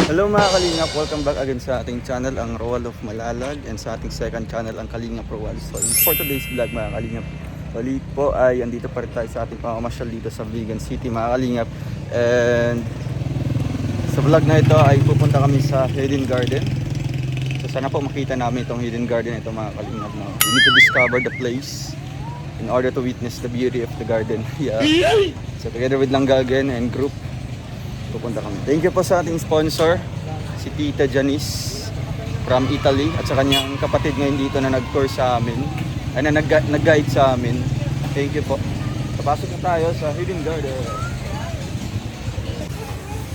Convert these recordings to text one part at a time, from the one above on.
Hello mga Kalingap, welcome back again sa ating channel, ang Roal of Malalag, and sa ating second channel, ang Kalingap Roal. So for today's vlog mga Kalingap, ulit po ay andito pa rin tayo sa ating pamamasyal dito sa Vigan City mga Kalingap. And sa vlog na ito ay pupunta kami sa Hidden Garden. So sana po makita namin itong Hidden Garden ito mga Kalingap. No? We need to discover the place in order to witness the beauty of the garden. Yeah. So together with Langgagen and group, pupunta kami. Thank you po sa ating sponsor, si Tita Janice from Italy, at sa kanyang kapatid ngayon dito na nag-tour sa amin, ay na nag-guide sa amin. Thank you po. Papasok na tayo sa Hidden Garden.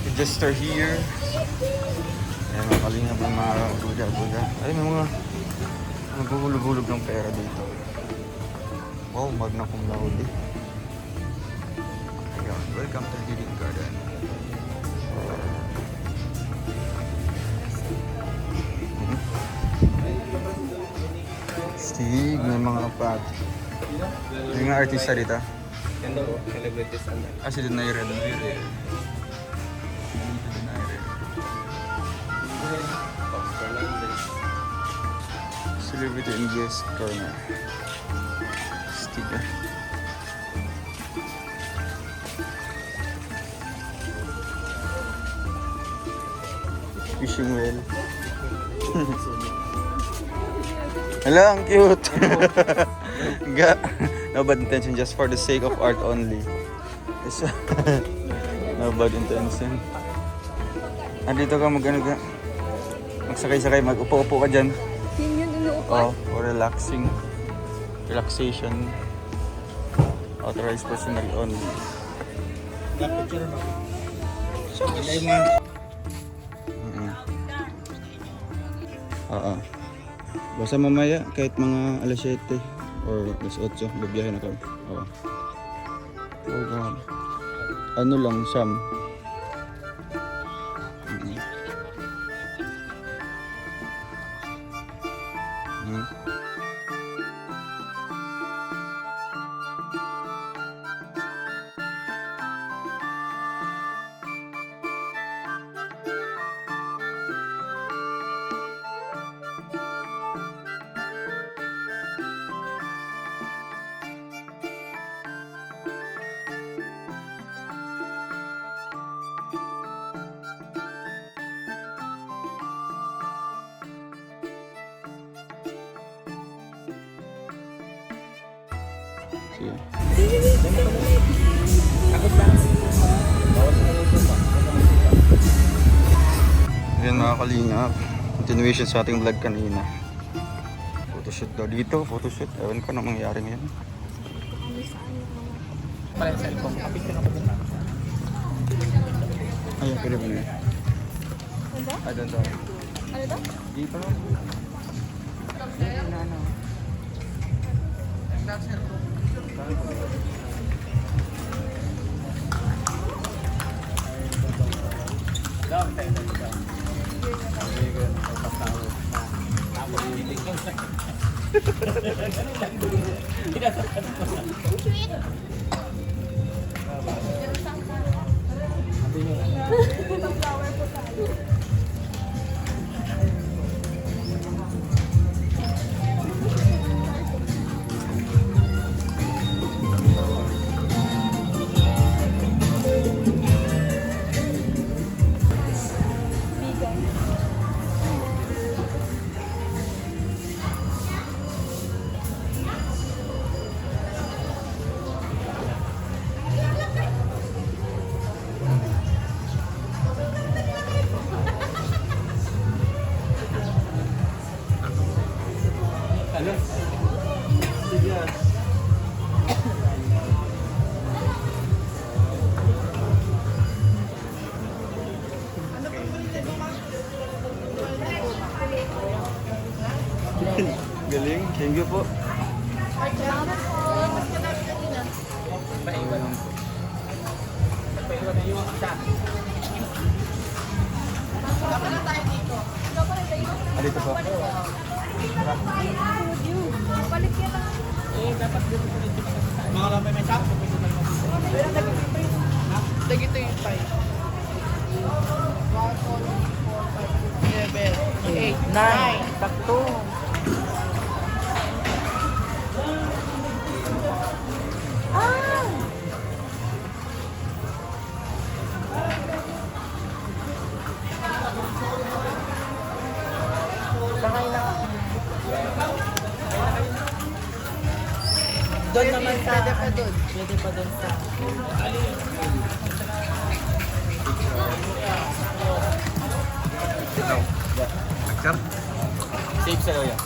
We just are here. Ayan, mga Kalingap ng mga buda-buda. Ay, may mga naghuhulog-hulog ng pera dito. Wow, magna cum laude. Ayan, welcome to Hidden Garden. Stig, may mga pat. May mga artista dito. Ah, si Donaire. Celebrity and guest corner. Stig. Fishing well. Hala, ang cute! No bad intention, just for the sake of art only. No bad intention. Andito ka magsakay-sakay, mag-upo-upo ka dyan. Yun inuupo? For relaxing. Relaxation. Authorized personal only. Picture mo. Oo. Basta mamaya kahit mga alas 7 or alas 8 babiyahe na kami. Oo. Oh God. Ano lang, Sam? Sige. Ayan mga Kalingap, continuation sa ating vlog kanina. Photoshoot daw dito, photoshoot. Ewan ko na mangyayari ngayon. Pala yung cellphone. Picture ako dun. Ayun, pwede ba na yun? Ano? I don't know. Ano daw? Dito. Galing, thank you po. Salamat po. Paiwan na yung isa. Dito po. Balik yan lang. Eh, dapat dito po dito. Mga lamay may sakto. Dagito yung 5. 8, 9. Sakto. Sakay na. Doon naman sa... Pwede pa doon. Pwede pa doon sa... Sir? Safe sa'yo yan.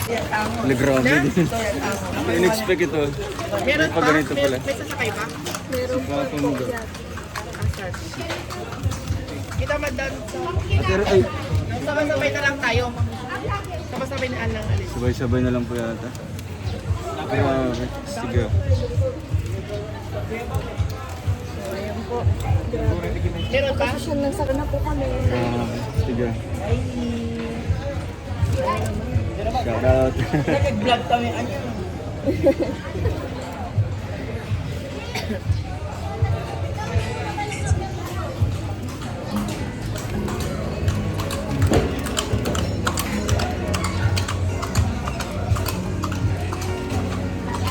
Yan, tango. Wala, grabe din. Tango. In-expect ito. Meron pa pa? ganito pala. May sasakay pa? Meron po Mga po tumugo. yan. Asan? Kita madam. Pero ay, Sabay-sabay na lang tayo. Sabay-sabay na lang alis. sabay-sabay na lang po yata. Grabe. Sige. Ayan po. Meron pa? Posisyon lang sa na po kami. Grabe. Sige. Shout out. Nag-vlog kami. Ano?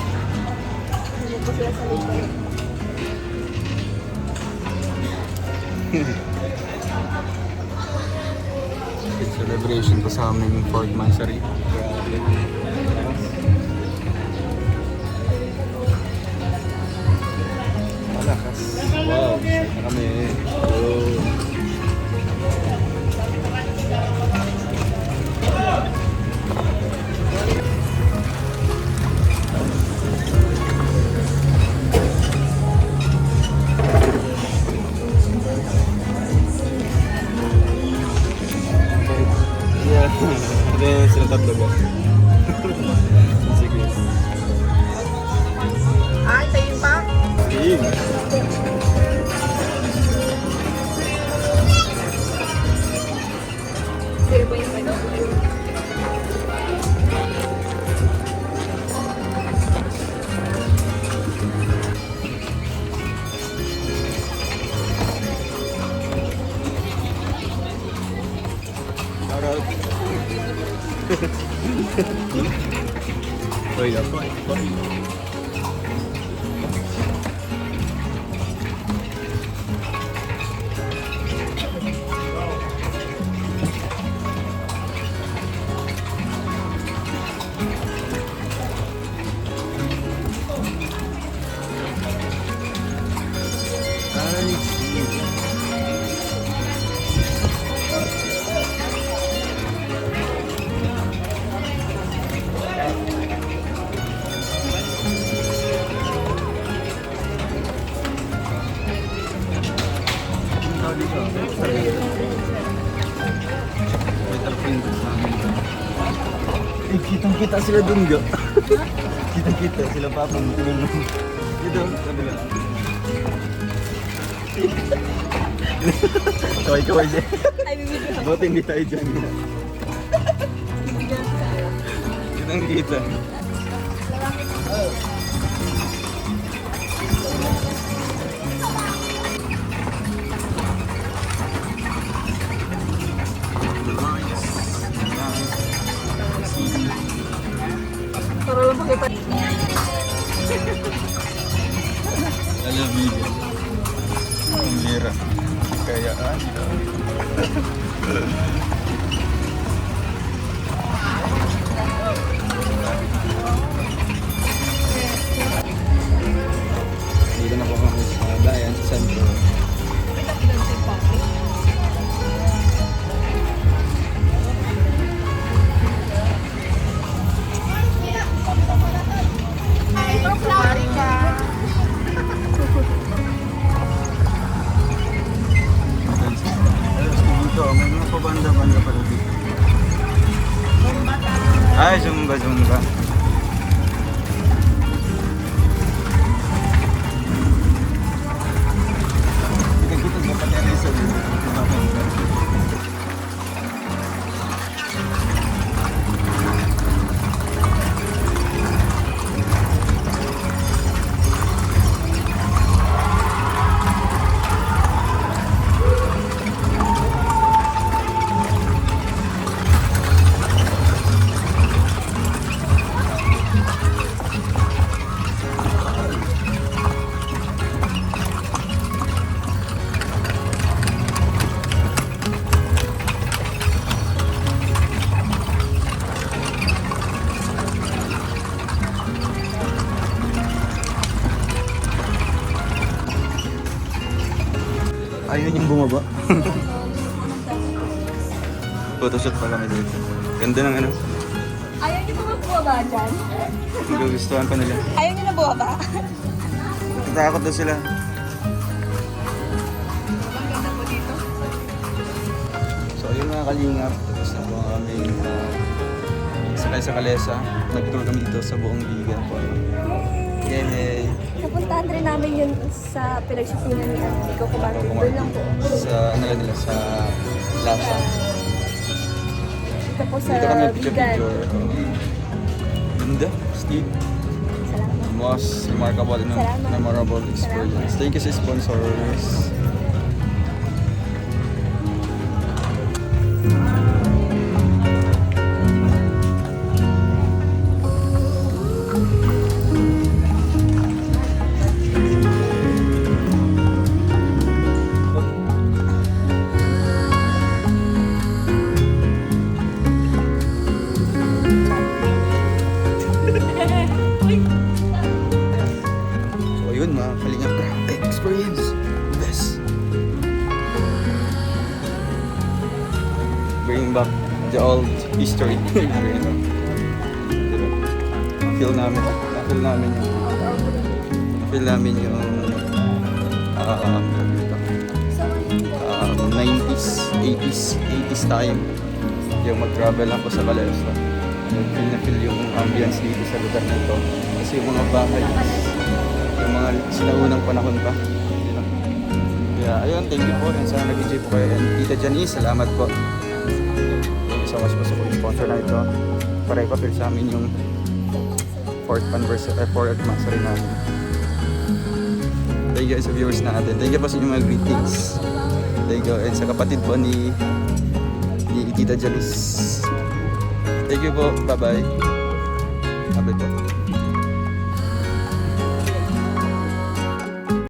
Ano po sila sa likod. It's celebration ko sa aming 4th Mansari. Grabe. Malakas. Wow. Na kami. Oh. Yeah. Hindi sila tatlo ba? Sige. Ay, tayo pa? Sige. Sige po yung ano. Shout out. Uy, ako. Eh, kitang-kita sila dun, ga. Kitang-kita sila papa mo. Dito, kabila. Kaway-kaway siya. Ay, bibigyan. Buti hindi tayo dyan. Kitang-kita. Para lang pakita. Alam video. Ang lira. Kaya dito na po kami sa bayan sa Santo. Dito, may mga pabanda-banda pa dito. Ay, zumba. Kita-kita sa pateresa dito. Ayun yung bumaba. Photoshoot pa kami dito. Ganda ng ano. Ayaw niyo ba bumaba dyan? Magugustuhan pa nila. Ayaw niyo na bumaba? Natatakot na sila. Ang ganda po dito. So ayun mga kalingap. Tapos na po kami sakay sa Kalesa. Nag-tour kami dito sa buong Bigan po. Yay! Napuntahan rin namin yun sa pinagsupunan ni Nico Kumartin. Doon lang po. Sa ano lang nila, sa Lasa. Dito po sa Dito kami Bigan. picture-picture. Ganda, Steve. Salamat. Most remarkable and Salamat. memorable experience. Thank you sa sponsors. So ayun mga kalingap, grabe experience. Best. Bring back the old history. Diba? Feel namin yung 90s, 80s time. Yung mag-travel ako sa Calesa. Feel na feel yung ambience dito sa lugar na ito. Kasi yung mga bahay, yung mga sinaunang panahon pa. Kaya ayun, thank you po. And sana nag-enjoy po kayo. And Tita Janice, salamat po. Thank you so much po sa sponsor na ito. Para ipapil sa amin yung 4th anniversary namin. Thank you sa viewers natin. Thank you po sa inyong mga greetings. Thank you. And sa kapatid po ni Tita Janice. Thank you po. Bye-bye. Bye-bye po.